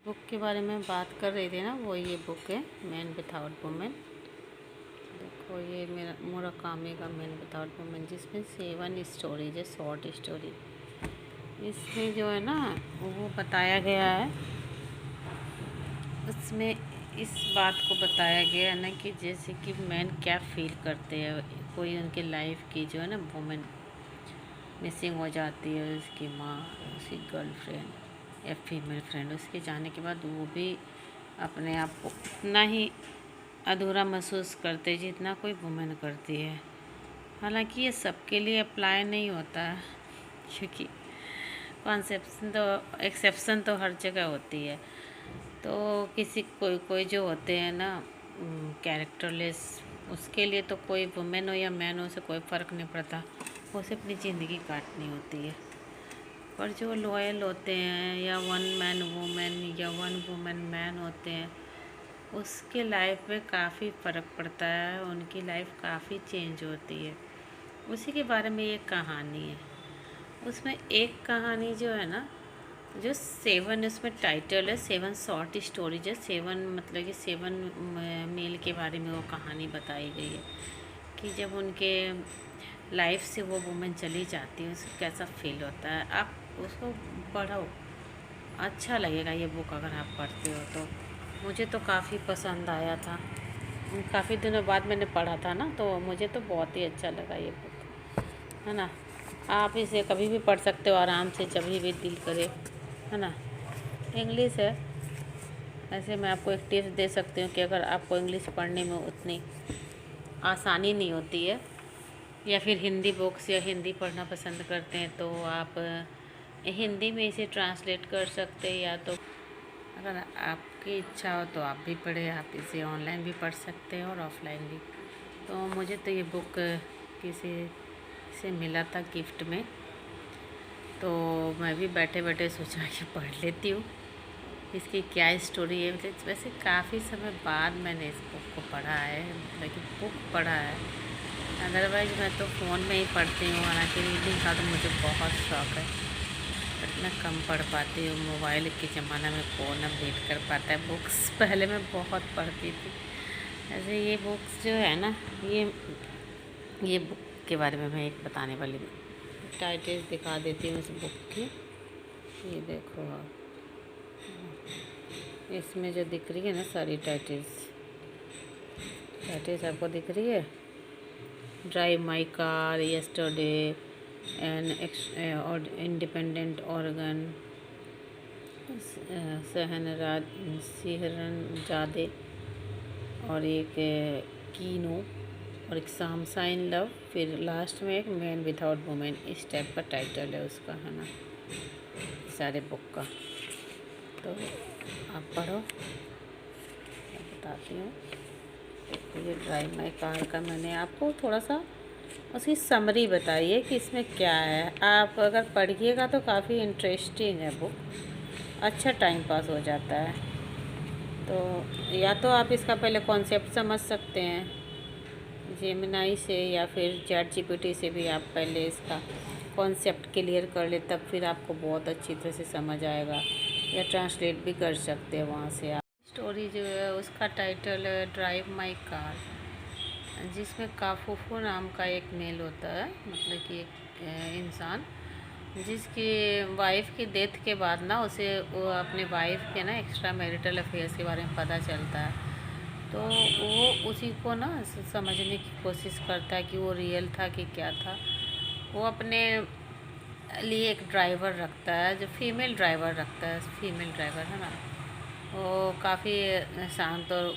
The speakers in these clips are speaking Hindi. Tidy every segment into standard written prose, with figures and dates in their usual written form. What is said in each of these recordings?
बुक के बारे में बात कर रही थी ना, वो ये बुक है मैन विथआउट वुमेन। देखो ये मेरा मुराकामी का मैन विथआउट वुमेन, जिसमें 7 स्टोरीज है, शॉर्ट स्टोरी। इसमें जो है ना वो बताया गया है, उसमें इस बात को बताया गया है ना कि जैसे कि मैन क्या फील करते हैं, कोई उनकी लाइफ की जो है ना वुमेन मिसिंग हो जाती है, उसकी माँ, उसकी गर्लफ्रेंड या फीमेल फ्रेंड, उसके जाने के बाद वो भी अपने आप को उतना ही अधूरा महसूस करते जितना कोई वुमेन करती है। हालांकि ये सबके लिए अप्लाई नहीं होता है, क्योंकि कॉन्सेप्शन तो एक्सेप्शन तो हर जगह होती है। तो किसी कोई कोई जो होते हैं ना कैरेक्टरलेस, उसके लिए तो कोई वुमेन हो या मैन हो, उसे कोई फ़र्क नहीं पड़ता, उसे अपनी ज़िंदगी काटनी होती है। पर जो लॉयल होते हैं या वन मैन वुमेन या वन वुमेन मैन होते हैं, उसके लाइफ में काफ़ी फ़र्क पड़ता है, उनकी लाइफ काफ़ी चेंज होती है। उसी के बारे में एक कहानी है। उसमें एक कहानी जो है ना, जो 7, उसमें टाइटल है 7 शॉर्ट स्टोरीज है। 7 मतलब कि 7 मेल के बारे में वो कहानी बताई गई है कि जब उनके लाइफ से वो वुमेन चली जाती है, उसको कैसा फील होता है। आप उसको पढ़ो, अच्छा लगेगा ये बुक अगर आप पढ़ते हो तो। मुझे तो काफ़ी पसंद आया था, काफ़ी दिनों बाद मैंने पढ़ा था ना, तो मुझे तो बहुत ही अच्छा लगा ये बुक, है ना। आप इसे कभी भी पढ़ सकते हो आराम से, जब भी दिल करे, है ना। इंग्लिश है, ऐसे मैं आपको एक टिप्स दे सकती हूँ कि अगर आपको इंग्लिश पढ़ने में उतनी आसानी नहीं होती है, या फिर हिंदी बुक्स या हिंदी पढ़ना पसंद करते हैं, तो आप हिंदी में इसे ट्रांसलेट कर सकते हैं, या तो अगर आपकी इच्छा हो तो आप भी पढ़ें। आप इसे ऑनलाइन भी पढ़ सकते हैं और ऑफलाइन भी। तो मुझे तो ये बुक किसी से मिला था गिफ्ट में, तो मैं भी बैठे बैठे सोचा कि पढ़ लेती हूँ इसकी क्या स्टोरी है। मतलब वैसे काफ़ी समय बाद मैंने इस बुक को पढ़ा है, लेकिन बुक पढ़ा है। अदरवाइज़ मैं तो फ़ोन में ही पढ़ती हूँ, हालांकि रीडिंग का तो मुझे बहुत शौक़ है, बट मैं कम पढ़ पाती हूँ। मोबाइल के ज़माना में कौन अब रीड कर पाता है बुक्स। पहले मैं बहुत पढ़ती थी। ऐसे ये बुक्स जो है ना, ये बुक के बारे में मैं एक बताने वाली हूँ। टाइटल्स दिखा देती हूँ इस बुक की। ये देखो आप, इसमें जो दिख रही है ना सारी टाइटल्स आपको दिख रही है। Drive my car, yesterday, an independent organ, सहरन जादे, और एक कीनो, और एक सामसाइन लव, फिर लास्ट में एक मैन विदाउट वुमेन। इस टाइप का टाइटल है उसका, है ना, सारे बुक का। तो आप पढ़ो, मैं बताती हूँ। ये ड्राइव माई कार का मैंने आपको थोड़ा सा उसकी समरी बताई है कि इसमें क्या है। आप अगर पढ़िएगा तो काफ़ी इंटरेस्टिंग है बुक, अच्छा टाइम पास हो जाता है। तो या तो आप इसका पहले कॉन्सेप्ट समझ सकते हैं जेमिनाई से, या फिर चैट जीपीटी से भी आप पहले इसका कॉन्सेप्ट क्लियर कर ले, तब फिर आपको बहुत अच्छी तरह से समझ आएगा। या ट्रांसलेट भी कर सकते हैं वहाँ से आप। स्टोरी जो है उसका टाइटल है ड्राइव माई कार, जिसमें काफूफू नाम का एक मेल होता है, मतलब कि एक इंसान जिसकी वाइफ की डेथ के बाद ना उसे वो अपने वाइफ के ना एक्स्ट्रा मैरिटल अफेयर्स के बारे में पता चलता है। तो वो उसी को ना समझने की कोशिश करता है कि वो रियल था कि क्या था। वो अपने लिए एक ड्राइवर रखता है, जो फीमेल ड्राइवर रखता है, फीमेल ड्राइवर, है ना। वो काफ़ी शांत और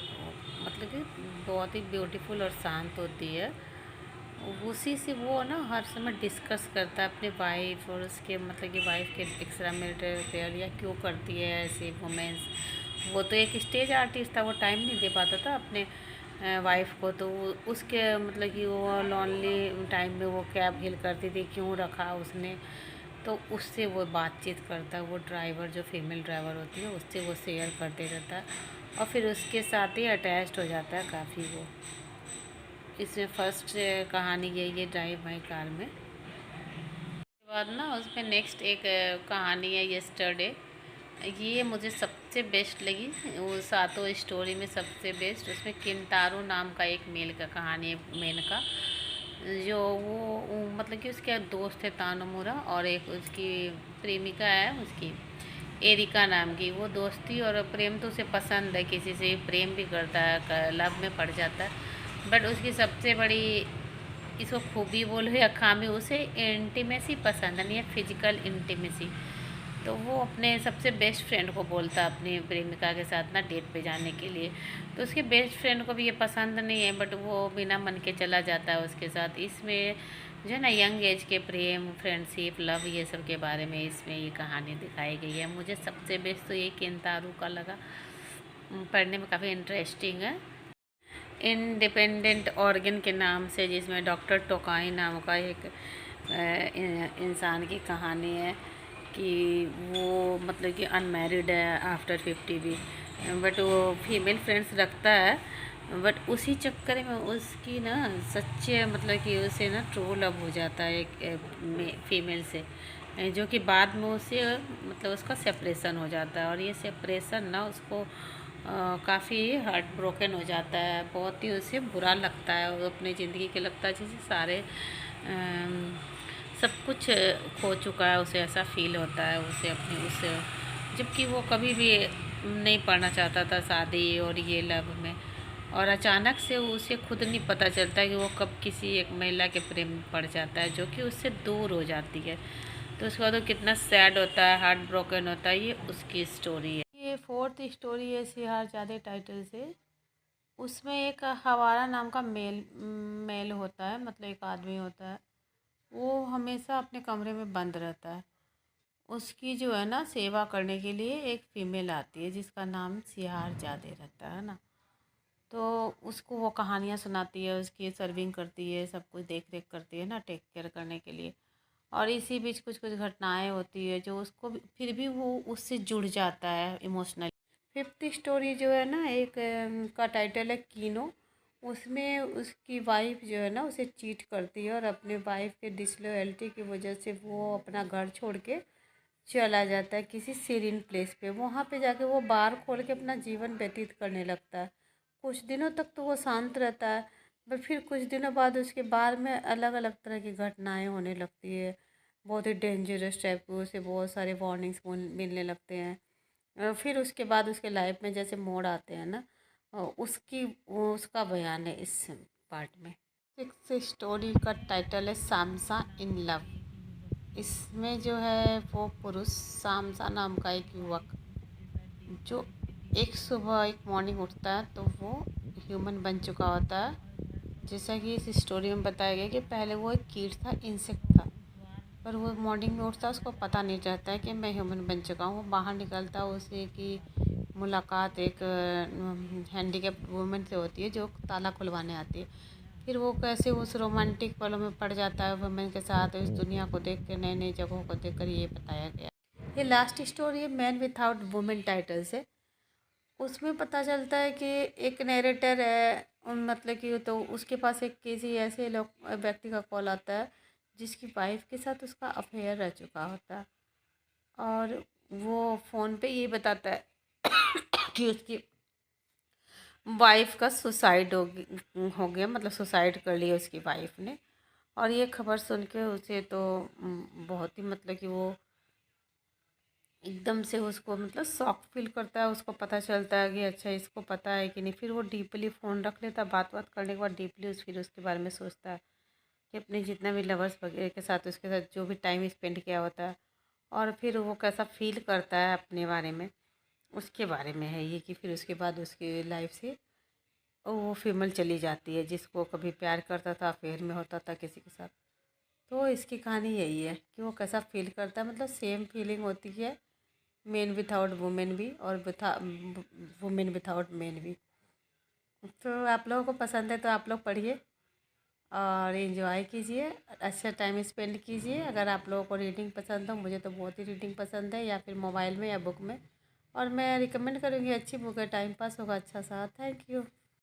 मतलब कि बहुत ही ब्यूटीफुल और शांत होती है। उसी से वो ना हर समय डिस्कस करता है अपने वाइफ और उसके मतलब कि वाइफ के एक्स्ट्रा मैरिटल अफेयर या क्यों करती है ऐसे वुमेन्स। वो तो एक स्टेज आर्टिस्ट था, वो टाइम नहीं दे पाता था अपने वाइफ को, तो वो उसके मतलब कि वो लॉन्ली टाइम में वो क्या फील करती थी, क्यों रखा उसने। तो उससे वो बातचीत करता है, वो ड्राइवर जो फीमेल ड्राइवर होती है उससे वो शेयर करते रहता है, और फिर उसके साथ ही अटैच्ड हो जाता है काफ़ी वो। इसमें फर्स्ट कहानी यही है ड्राइव माई कार में। उसके बाद ना उसमें नेक्स्ट एक कहानी है यस्टरडे। ये मुझे सबसे सबसे बेस्ट लगी वो सातों स्टोरी में सबसे बेस्ट, उसमें किंतारो नाम का एक मेल का कहानी है मेन का, जो वो मतलब कि उसके दोस्त है तानोमुरा, और एक उसकी प्रेमिका है उसकी एरिका नाम की। वो दोस्ती और प्रेम तो उसे पसंद है, किसी से प्रेम भी करता है, लव में पड़ जाता है, बट उसकी सबसे बड़ी इसको खूबी बोलो या खामी, उसे इंटीमेसी पसंद नहीं है, फिजिकल इंटीमेसी। तो वो अपने सबसे बेस्ट फ्रेंड को बोलता है अपनी प्रेमिका के साथ ना डेट पे जाने के लिए, तो उसके बेस्ट फ्रेंड को भी ये पसंद नहीं है, बट वो बिना मन के चला जाता है उसके साथ। इसमें जो है ना यंग एज के प्रेम, फ्रेंडशिप, लव, ये सब के बारे में इसमें ये कहानी दिखाई गई है। मुझे सबसे बेस्ट तो ये केंतारू का लगा, पढ़ने में काफ़ी इंटरेस्टिंग है। इंडिपेंडेंट ऑर्गन के नाम से, जिसमें डॉक्टर टोकाई नाम का एक इंसान की कहानी है कि वो मतलब कि अनमैरिड है आफ्टर 50 भी, बट वो फीमेल फ्रेंड्स रखता है, बट उसी चक्कर में उसकी ना सच्चे मतलब कि उसे ना ट्रू लव हो जाता है एक फीमेल से, जो कि बाद में उसे मतलब उसका सेपरेशन हो जाता है, और ये सेपरेशन ना उसको काफ़ी हार्ट ब्रोकन हो जाता है, बहुत ही उसे बुरा लगता है, वो अपनी ज़िंदगी के लगता है जैसे सारे सब कुछ खो चुका है, उसे ऐसा फील होता है उसे अपनी उस, जबकि वो कभी भी नहीं पढ़ना चाहता था शादी और ये लव में, और अचानक से उसे खुद नहीं पता चलता कि वो कब किसी एक महिला के प्रेम में पड़ जाता है जो कि उससे दूर हो जाती है। तो उसके बाद वो कितना सैड होता है, हार्ट ब्रोकन होता है, ये उसकी स्टोरी है। ये फोर्थ स्टोरी है सिहारजादे टाइटल से। उसमें एक हवारा नाम का मेल होता है, मतलब एक आदमी होता है, वो हमेशा अपने कमरे में बंद रहता है। उसकी जो है ना सेवा करने के लिए एक फीमेल आती है जिसका नाम सिहारजादे रहता है ना, तो उसको वो कहानियाँ सुनाती है, उसकी सर्विंग करती है, सब कुछ देख रेख करती है ना, टेक केयर करने के लिए। और इसी बीच कुछ कुछ घटनाएं होती है जो उसको फिर भी वो उससे जुड़ जाता है इमोशनली। फिफ्थ स्टोरी जो है ना एक का टाइटल है कीनो। उसमें उसकी वाइफ जो है ना उसे चीट करती है, और अपने वाइफ के डिसलॉयल्टी की वजह से वो अपना घर छोड़ के चला जाता है किसी सीरीन प्लेस पे। वहाँ पे जाके वो बार खोल के अपना जीवन व्यतीत करने लगता है। कुछ दिनों तक तो वो शांत रहता है, पर फिर कुछ दिनों बाद उसके बारे में अलग अलग तरह की घटनाएं होने लगती है, बहुत ही डेंजरस टाइप की, उसे बहुत सारे वार्निंग्स मिलने लगते हैं। फिर उसके बाद उसके लाइफ में जैसे मोड़ आते हैं ना, उसका बयान है इस पार्ट में। सिक्स स्टोरी का टाइटल है सामसा इन लव। इसमें जो है वो पुरुष सामसा नाम का एक युवक, जो एक सुबह एक मॉर्निंग उठता है तो वो ह्यूमन बन चुका होता है। जैसा कि इस स्टोरी में बताया गया कि पहले वो एक कीट था, इंसेक्ट था, पर वो मॉर्निंग में उठता है, उसको पता नहीं रहता है कि मैं ह्यूमन बन चुका हूँ। वो बाहर निकलता है, उसे की मुलाकात एक हैंडीकैप वूमेन से होती है जो ताला खुलवाने आती है। फिर वो कैसे उस रोमांटिक पलों में पड़ जाता है वुमेन के साथ, इस दुनिया को देख के, नई नई जगहों को देख कर, ये बताया गया। ये लास्ट स्टोरी है मैन विथआउट वुमेन टाइटल से। उसमें पता चलता है कि एक नैरेटर है, मतलब कि तो उसके पास एक किसी ऐसे लोग व्यक्ति का कॉल आता है जिसकी वाइफ के साथ उसका अफेयर रह चुका होता है, और वो फ़ोन पे ये बताता है कि उसकी वाइफ का सुसाइड हो गया, मतलब सुसाइड कर लिया उसकी वाइफ ने। और ये खबर सुन के उसे तो बहुत ही मतलब कि वो एकदम से उसको मतलब शॉक फील करता है। उसको पता चलता है कि अच्छा इसको पता है कि नहीं। फिर वो डीपली फ़ोन रख लेता है, बात करने के बाद डीपली फिर उसके बारे में सोचता है कि अपने जितना भी लवर्स वगैरह के साथ उसके साथ जो भी टाइम स्पेंड किया होता है, और फिर वो कैसा फील करता है अपने बारे में, उसके बारे में है ये। कि फिर उसके बाद उसकी लाइफ से वो फीमेल चली जाती है जिसको कभी प्यार करता था, अफेयर में होता था किसी के साथ। तो इसकी कहानी यही है कि वो कैसा फील करता है, मतलब सेम फीलिंग होती है मेन विथआउट वुमेन भी, और वुमेन विथआउट मेन भी। तो आप लोगों को पसंद है तो आप लोग पढ़िए और इन्जॉय कीजिए, अच्छा टाइम स्पेंड कीजिए। अगर आप लोगों को रीडिंग पसंद हो, मुझे तो बहुत ही रीडिंग पसंद है, या फिर मोबाइल में या बुक में, और मैं रिकमेंड करूँगी, अच्छी बुक है, टाइम पास होगा अच्छा सा। Thank you.